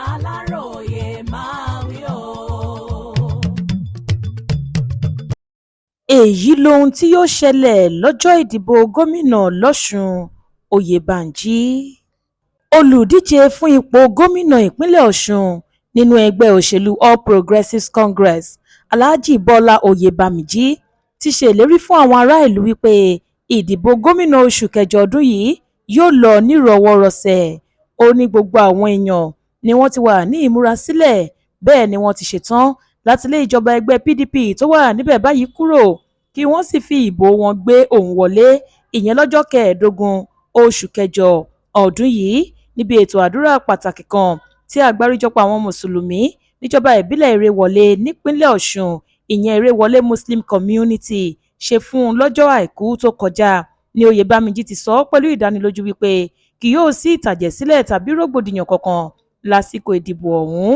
Aláròyé máa wí o. èyí lohun tí yóò ṣẹlẹ̀ lọ́jọ́ ìdìbò gómìnà lọ́sùn oyèbánjí olùdíje fún ipò gómìnà ìpínlẹ̀ ọ̀sùn nínú ẹgbẹ́ òṣèlú all progressives congress alhaji bọ́lá oyèbámíjí ti ṣèlérí fún àwọn ará ìlú wípé ìdìbò gómìnà oṣù kẹjọ ọdún yìí yóò lọ nírọ̀wọ́rọsẹ̀. Ó ní gbogbo àwọn èèyàn ni wọ́n ti wà ní ìmúrasílẹ̀, bẹ́ẹ̀ ni wọ́n ti ṣetán láti lé ìjọba ẹgbẹ́ pdp tó wà níbẹ̀ báyìí kúrò kí wọ́n sì fi ìbò wọn gbé òun wọlé, ìyẹn lọ́jọ́ 15 oṣù kẹjọ ọdún yìí níbi ètò àdúrà pàtàkì kan tí àgbáríjọpọ̀ àwọn mùsùlùmí níjọba ìbílẹ̀ ìrèwọlé nípínlẹ̀ ọ̀ṣun, ìyẹn ìrèwọlé muslim community ṣe fún un lọ́jọ́ àìkú tó kọjá ni oyèbámíjí ti sọ pẹ̀lú ìdánilójú wípé kì yóò sí ìtàjẹ̀sílẹ̀ tàbí rògbòdìyàn kankan lásìkò ìdìbò ọ̀hún.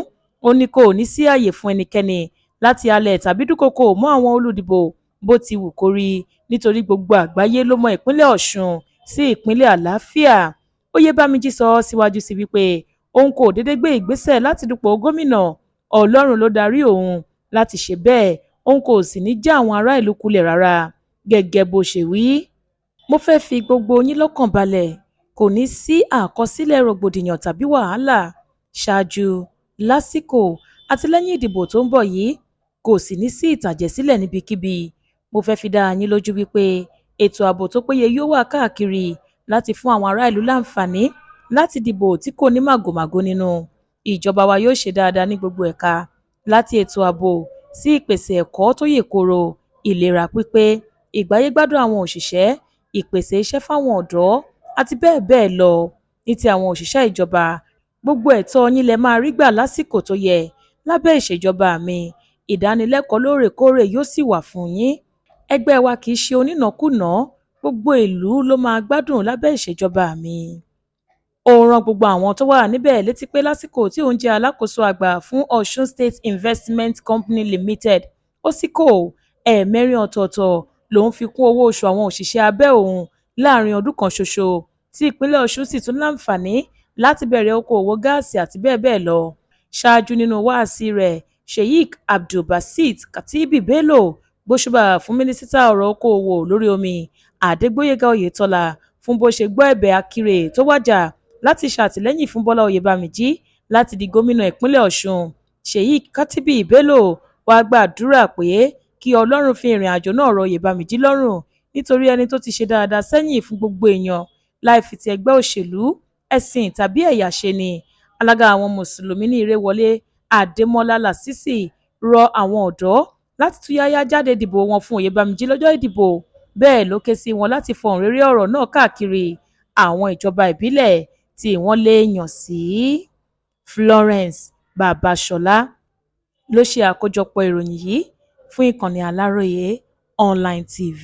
Ó ní kò ní sí àyè fún ẹnikẹ́ni láti halẹ̀ tàbí dúnkòokò mọ́ àwọn olùdìbò bó ti wù kó rí, nítorí gbogbo àgbáyé ló mọ ìpínlẹ̀ ọ̀ṣun sí ìpínlẹ̀ àlàáfíà. oyèbámíjí sọ síwájú sí wípé òun kò déédé gbé ìgbésẹ̀ láti dupò gómìnà, ọlọ́run ló darí òun láti ṣe bẹ́ẹ̀, òun kò sì ní já àwọn ará ìlú kulẹ̀ rárá. Gẹ́gẹ́ bó ṣe wí, mo fẹ́ fi gbogbo yín lọ́kàn balẹ̀, kò ní sí àkọsílẹ̀ rògbòdìyàn tàbí wàhálà ṣáájú, lásìkò àti lẹ́yìn ìdìbò tó ń bọ̀ yìí, kò sì ní sí ìtàjẹ̀sílẹ̀ níbikíbi. Mo fẹ́ fi dá yín lójú wípé ètò ààbò tó péye yóò wà káàkiri láti fún àwọn ará ìlú láǹfààní láti dìbò tí kò ní màgòmágó nínú. Ìjọba wa yóò ṣe dáadáa ní gbogbo ẹ̀ka, láti ètò ààbò sí ìpèsè ẹ̀kọ́ tó yè kooro, ìlera pípé, ìgbáyégbádùn àwọn òṣìṣẹ́, ìpèsè iṣẹ́ fáwọn ọ̀dọ́ àti bẹ́ẹ̀ bẹ́ẹ̀ lọ. Ní ti àwọn òṣìṣẹ́ ìjọba, gbogbo ẹ̀tọ́ yín lẹ máa rí gbà lásìkò tó yẹ lábẹ́ ìṣèjọba mi, ìdánilẹ́kọ̀ọ́ lóòrèkóòrè yóò sì wà fún yín. Ẹgbẹ́ wa kì í ṣe onínàkúnàá, gbogbo ìlú ló máa gbádùn lábẹ́ ìṣèjọba mi. Ó rán gbogbo àwọn tó wà níbẹ̀ létí pé lásìkò tí òun jẹ́ alákòóso àgbà fún Osun State Investment Company Limited OSICO, ẹ̀ẹ̀mẹrin ọ̀tọ̀ọ̀tọ̀ lòun fi kún owó oṣù àwọn òṣìṣẹ́ abẹ́ òun láàrin ọdún kan ṣoṣo, tí ìpínlẹ̀ Ọ̀ṣun sì tún láǹfààní láti bẹ̀rẹ̀ okòòwò gáàsì àti bẹ́ẹ̀ bẹ́ẹ̀ lọ. Ṣáájú nínú wáàsí rẹ̀, Sheikh Abdulbasit Katibi Bello gbóṣùbà fún mínísítà ọ̀rọ̀ okòòwò lórí omi Adégbóyèga Oyètọ́lá fún bó ṣe gbọ́ ẹ̀bẹ̀ Akire tó wájà láti ṣàtìlẹ́yìn fún Bọ́lá Oyèbámíjí láti di gómìnà ìpínlẹ̀ Ọ̀ṣun. Sheikh Katibi Bello wá gbàdúrà pé kí Ọlọ́run fi ìrìn àjò náà rọ̀ Oyèbámíjí lọ́rùn, nítorí ẹni tó ti ṣe dáadáa sẹ́yìn fún gbogbo èèyàn láì fi ti ẹgbẹ́ òṣèlú, ẹ̀sìn tàbí ẹ̀yà ṣe ni. Alága àwọn mùsùlùmí ní ìrèwọlé Adémọ́lá Lásìsì rọ àwọn ọ̀dọ́ láti túyáyá jáde dìbò wọn fún Oyèbámíjí lọ́jọ́ ìdìbò, bẹ́ẹ̀ ló ké sí wọn láti fọhùn réré ọ̀rọ̀ náà káàkiri àwọn ìjọba ìbílẹ̀ tí wọ́n lè yàn sí. Florence Babasola ló ṣe àkójọpọ̀ ìròyìn yìí fún ìkànnì Aláròyé Online TV.